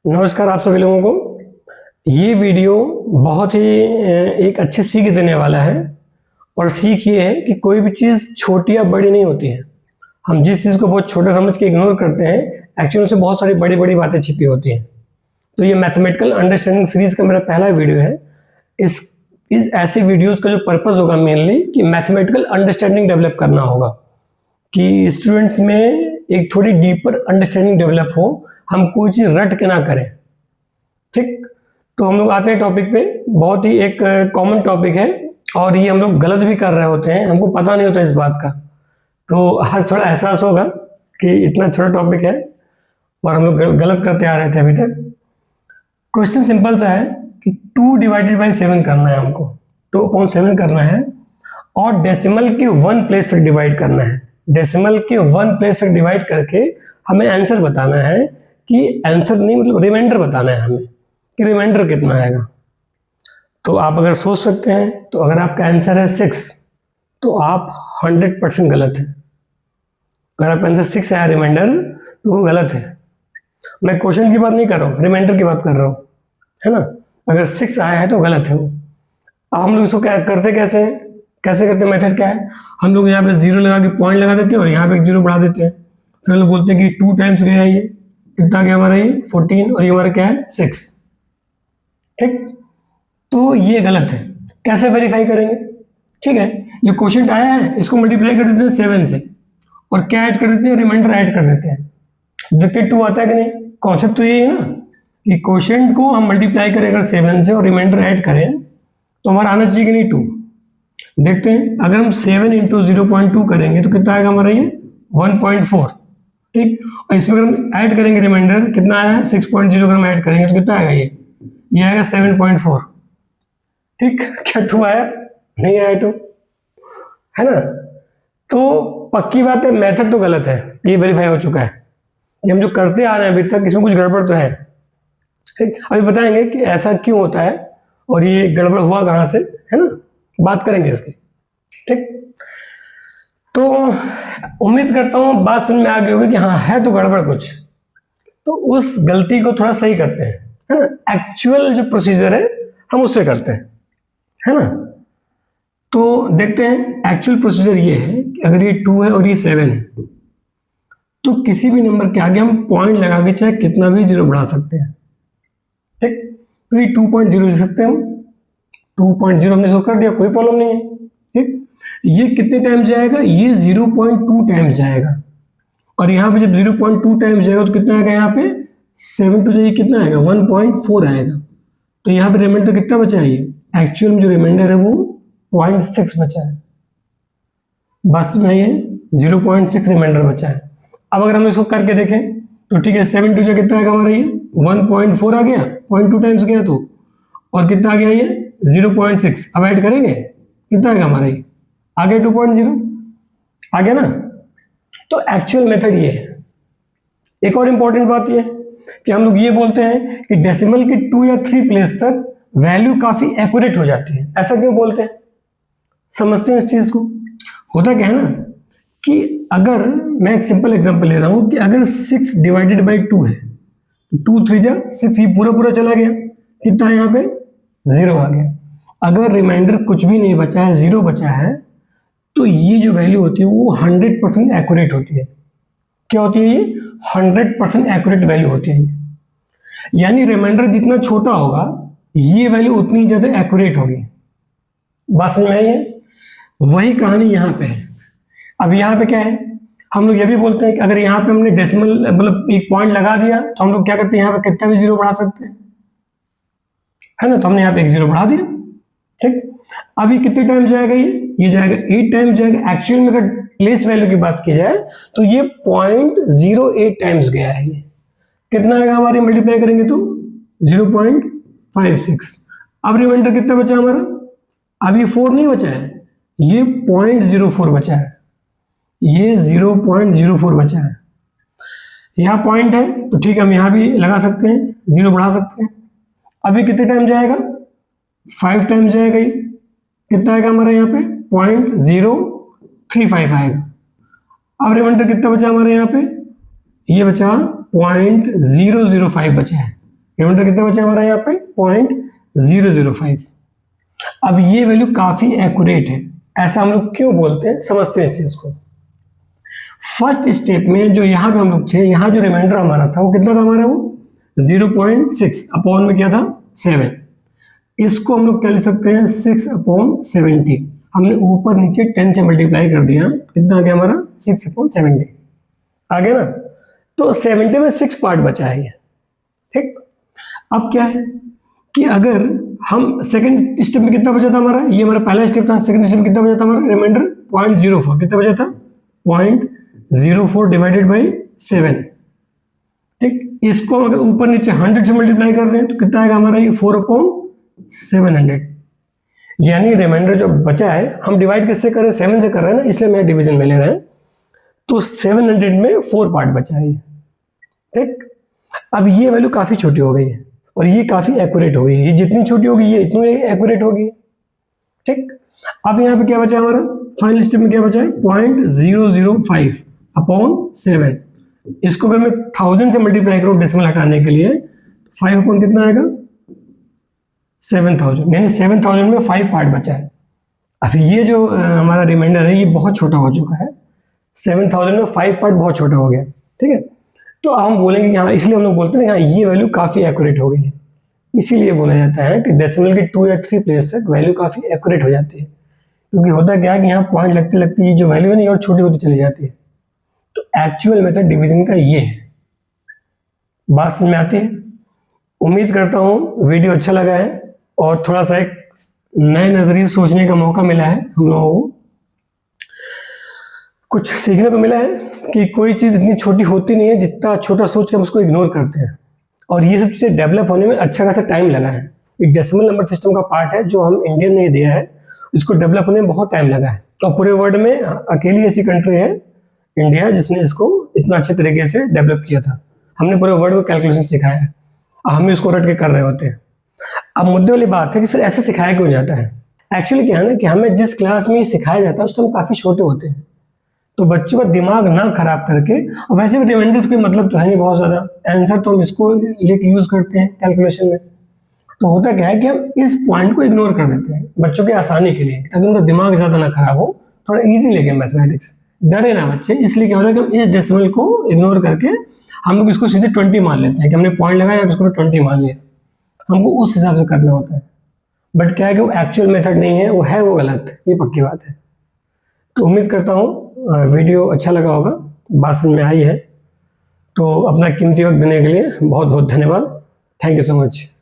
नमस्कार आप सभी लोगों को। ये वीडियो बहुत ही एक अच्छी सीख देने वाला है। और सीख ये है कि कोई भी चीज़ छोटी या बड़ी नहीं होती है। हम जिस चीज़ को बहुत छोटा समझ के इग्नोर करते हैं, एक्चुअली उससे बहुत सारी बड़ी बड़ी बातें छिपी होती हैं। तो ये मैथमेटिकल अंडरस्टैंडिंग सीरीज का मेरा पहला वीडियो है। इस ऐसे वीडियोस का जो पर्पस होगा मेनली कि मैथमेटिकल अंडरस्टैंडिंग डेवलप करना होगा, कि स्टूडेंट्स में एक थोड़ी डीपर अंडरस्टैंडिंग डेवलप हो, हम कोई चीज़ रट के ना करें। ठीक, तो हम लोग आते हैं टॉपिक पे। बहुत ही एक कॉमन टॉपिक है और ये हम लोग गलत भी कर रहे होते हैं, हमको पता नहीं होता इस बात का। तो आज थोड़ा एहसास होगा कि इतना छोटा टॉपिक है और हम लोग गलत करते आ रहे थे अभी तक। क्वेश्चन सिंपल सा है कि 2 डिवाइडेड बाई 7 करना है हमको, 2/7 करना है और डेसिमल के 1 प्लेस तक डिवाइड करना है। डेसिमल के 1 प्लेस तक डिवाइड करके हमें आंसर बताना है, कि आंसर नहीं मतलब रिमाइंडर बताना है हमें कि रिमाइंडर कितना आएगा। तो आप अगर सोच सकते हैं, तो अगर आपका आंसर है 6 तो आप 100% गलत है। अगर आपका आंसर 6 आया रिमाइंडर तो वो गलत है। मैं क्वेश्चन की बात नहीं कर रहा हूँ, रिमाइंडर की बात कर रहा हूँ, है ना। अगर 6 आया है तो गलत है वो। अब हम लोग इसको क्या करते, कैसे करते, मेथड क्या है, हम लोग यहाँ पे 0 लगा के पॉइंट लगा देते हैं और यहाँ पे एक 0 बढ़ा देते हैं। फिर हम लोग बोलते हैं कि 2 टाइम्स गया ये, कितना गया हमारा ये 14 और ये हमारा क्या है 6। ठीक, तो ये गलत है। कैसे वेरीफाई करेंगे? ठीक है, ये क्वेश्चन आया है, इसको मल्टीप्लाई कर देते हैं 7 से और क्या ऐड कर देते हैं, रिमाइंडर ऐड कर देते हैं। देखते 2 आता है कि नहीं। कॉन्सेप्ट तो यही है ना कि क्वेश्चन को हम मल्टीप्लाई करें अगर 7 से और रिमाइंडर ऐड करें तो हमारा आना चाहिए कि नहीं 2। देखते हैं, अगर हम 7 इंटू 0.2 करेंगे तो कितना आएगा हमारा ये 1.4। ठीक, और इसमें अगर हम ऐड करेंगे रिमाइंडर कितना आया है 6.0, अगर हम ऐड करेंगे तो कितना आएगा ये आएगा 7.4। ठीक, क्या 2 आया? नहीं आया 2, है ना। तो पक्की बात है, मेथड तो गलत है, ये वेरीफाई हो चुका है। ये हम जो करते आ रहे हैं अभी तक, इसमें कुछ गड़बड़ तो है। ठीक, अभी बताएंगे कि ऐसा क्यों होता है और ये गड़बड़ हुआ कहाँ से, है ना, बात करेंगे इसकी। ठीक, तो उम्मीद करता हूँ बात समझ में आ गई होगी कि हाँ है तो गड़बड़ कुछ, तो उस गलती को थोड़ा सही करते हैं, है ना। एक्चुअल जो प्रोसीजर है हम उससे करते हैं, है ना। तो देखते हैं, एक्चुअल प्रोसीजर ये है कि अगर ये 2 है और ये 7 है तो किसी भी नंबर के आगे हम पॉइंट लगा के चाहे कितना भी 0 बढ़ा सकते हैं। ठीक, तो ये 2.0 लिख सकते हैं हम, 2.0 हमने इसको कर दिया, कोई प्रॉब्लम नहीं है। ठीक, ये कितने टाइम जाएगा, ये 0.2 टाइम्स जाएगा और यहाँ पे जब 0.2 टाइम्स जाएगा तो कितना आएगा, यहाँ पे 7 टू जाइए कितना आएगा 1.4 आएगा। तो यहाँ पे रिमाइंडर कितना बचा है, ये एक्चुअल में जो रिमाइंडर है वो 0.6 बचा है। बस में ये 0.6 रिमाइंडर बचा है। अब अगर हम इसको करके देखें तो ठीक है, 7 टू जा कितना आएगा हमारा ये 1.4 आ गया, 0.2 टाइम्स गया तो, और कितना आ गया ये 0.6। अब ऐड करेंगे कितना आएगा हमारा ये, आ गया 2.0 आ गया ना। तो एक्चुअल मेथड ये है। एक और इंपॉर्टेंट बात ये कि हम लोग ये बोलते हैं कि डेसिमल के 2 या 3 प्लेस तक वैल्यू काफी एक्यूरेट हो जाती है। ऐसा क्यों बोलते हैं, समझते हैं इस चीज को। होता क्या है ना कि अगर मैं एक सिंपल एग्जांपल ले रहा हूं कि अगर 6 डिवाइडेड बाई 2 है, 2 3 जा 6, ये पूरा चला गया, कितना है यहाँ पे 0 आ गया। अगर रिमाइंडर कुछ भी नहीं बचा है, 0 बचा है, तो ये जो वैल्यू होती है वो 100% एक्यूरेट होती है। क्या होती है ये 100% एक्यूरेट वैल्यू होती है। यानी रिमाइंडर जितना छोटा होगा ये वैल्यू उतनी ज्यादा एक्यूरेट होगी। बात समझ में आई है? वही कहानी यहाँ पे है। अब यहाँ पे क्या है, हम लोग ये भी बोलते हैं कि अगर यहाँ पे हमने डेसिमल मतलब एक पॉइंट लगा दिया तो हम लोग क्या करते हैं, यहाँ पे कितना भी 0 बढ़ा सकते हैं, है ना। तो हमने यहाँ पे एक 0 बढ़ा दिया। ठीक, अभी कितने टाइम जाएगा ये जाएगा 8 टाइम जाएगा। एक्चुअल में अगर प्लेस वैल्यू की बात की जाए तो ये 0.08 टाइम्स गया है। ये कितना आएगा हमारे, मल्टीप्लाई करेंगे तो 0.56। अब रिमाइंडर कितना बचा हमारा, अब ये 4 नहीं बचा है, ये 0.04 बचा है, ये 0.04 बचा है। यहाँ पॉइंट है तो ठीक है, हम यहाँ भी लगा सकते हैं, 0 बढ़ा सकते हैं। अभी कितने टाइम जाएगा, 5 टाइम जाएगा। ये कितना आएगा हमारा यहाँ पे 0.035 आएगा। अब रिमाइंडर कितना बचा हमारे यहाँ पे, ये बचा 0.005 बचा है। रिमाइंडर कितना बचा हमारा यहाँ पे 0.005। अब ये वैल्यू काफी एक्यूरेट है, ऐसा हम लोग क्यों बोलते हैं, समझते हैं इस चीज को। फर्स्ट स्टेप में जो यहाँ पे हम लोग थे, यहाँ जो रिमाइंडर हमारा था वो कितना था हमारा, वो 0.6 अपॉन में क्या था 7। इसको हम लोग क्या लिख सकते हैं 6/70। हमने ऊपर नीचे 10 से मल्टीप्लाई कर दिया, कितना आ गया हमारा 6/70 आ गया ना। तो 70 में 6 पार्ट बचा है ये, ठीक। अब क्या है कि अगर हम सेकंड स्टेप में कितना बचा था हमारा, ये हमारा पहला स्टेप था, सेकंड स्टेप में कितना बचा था हमारा रिमाइंडर 0.04, कितना बचा था 0.04 डिवाइडेड बाई 7, ठीक। इसको हम अगर ऊपर नीचे 100 से मल्टीप्लाई कर दें तो कितना आएगा हमारा ये 4/700। यानी रिमाइंडर जो बचा है, हम डिवाइड किससे कर रहे हैं 7 से कर रहे हैं ना, इसलिए मैं डिवीजन में ले रहे हैं। तो 700 में 4 पार्ट बचा है, ठीक। अब ये वैल्यू काफी छोटी हो गई है और ये काफी एक्यूरेट हो गई है, ये जितनी छोटी होगी ये इतनी एक्यूरेट होगी, ठीक। अब यहाँ पे क्या बचा हमारा फाइनल स्टेप में क्या बचा है 0.005/7। इसको अगर मैं 1000 से मल्टीप्लाई करूं डेसिमल हटाने के लिए, 5 अपॉन कितना आएगा 7000, यानी 7000 में 5 पार्ट बचा है। अब ये जो हमारा रिमाइंडर है ये बहुत छोटा हो चुका है, 7000 में 5 पार्ट बहुत छोटा हो गया, ठीक है। तो हम बोलेंगे कि हाँ, इसलिए हम लोग बोलते हैं हाँ ये वैल्यू काफी एक्यूरेट हो गई है। इसीलिए बोला जाता है कि डेसिमल के 2 या 3 प्लेस तक वैल्यू काफी एक्यूरेट हो जाती है, क्योंकि होता क्या है कि यहाँ पॉइंट लगते लगते ये जो वैल्यू है ना और छोटी होती चली जाती है। तो एक्चुअल मेथड डिवीजन का ये है। बात समझ में आती है? उम्मीद करता हूँ वीडियो अच्छा लगा है और थोड़ा सा एक नए नजरिए सोचने का मौका मिला है हम लोगों को, कुछ सीखने को मिला है कि कोई चीज़ इतनी छोटी होती नहीं है, जितना छोटा सोच के हम उसको इग्नोर करते हैं। और ये सब चीज़ें डेवलप होने में अच्छा खासा टाइम लगा है। एक डेसिमल नंबर सिस्टम का पार्ट है जो हम इंडियन ने दिया है, इसको डेवलप होने में बहुत टाइम लगा है। और पूरे वर्ल्ड में अकेली ऐसी कंट्री है इंडिया जिसने इसको इतना अच्छे तरीके से डेवलप किया था। हमने पूरे वर्ल्ड को कैलकुलेशन सिखाया है, हम इसको रट के कर रहे होते हैं। अब मुद्दे वाली बात है कि फिर ऐसे सिखाया क्यों जाता है। एक्चुअली क्या है ना कि हमें जिस क्लास में ये सिखाया जाता है उस टाइम काफ़ी छोटे होते हैं, तो बच्चों का दिमाग ना खराब करके, और वैसे भी रिमाइंडर्स कोई मतलब तो है नहीं बहुत ज़्यादा, आंसर तो हम इसको लेके यूज़ करते हैं कैलकुलेशन में। तो होता क्या है कि हम इस पॉइंट को इग्नोर कर देते हैं बच्चों की आसानी के लिए, ताकि उनका दिमाग ज़्यादा ना खराब हो, थोड़ा ईजी लगे मैथमेटिक्स, डरे ना बच्चे। इसलिए क्या हो रहा है कि हम इस डेसिमल को इग्नोर करके हम लोग इसको सीधे 20 मान लेते हैं कि हमने पॉइंट लगाया अब इसको 20 मान लिया। हमको उस हिसाब से करना होता है, बट क्या है कि वो एक्चुअल मेथड नहीं है, वो गलत, ये पक्की बात है। तो उम्मीद करता हूँ वीडियो अच्छा लगा होगा, बात समझ में आई है। तो अपना कीमती वक्त देने के लिए बहुत बहुत धन्यवाद। Thank you so much.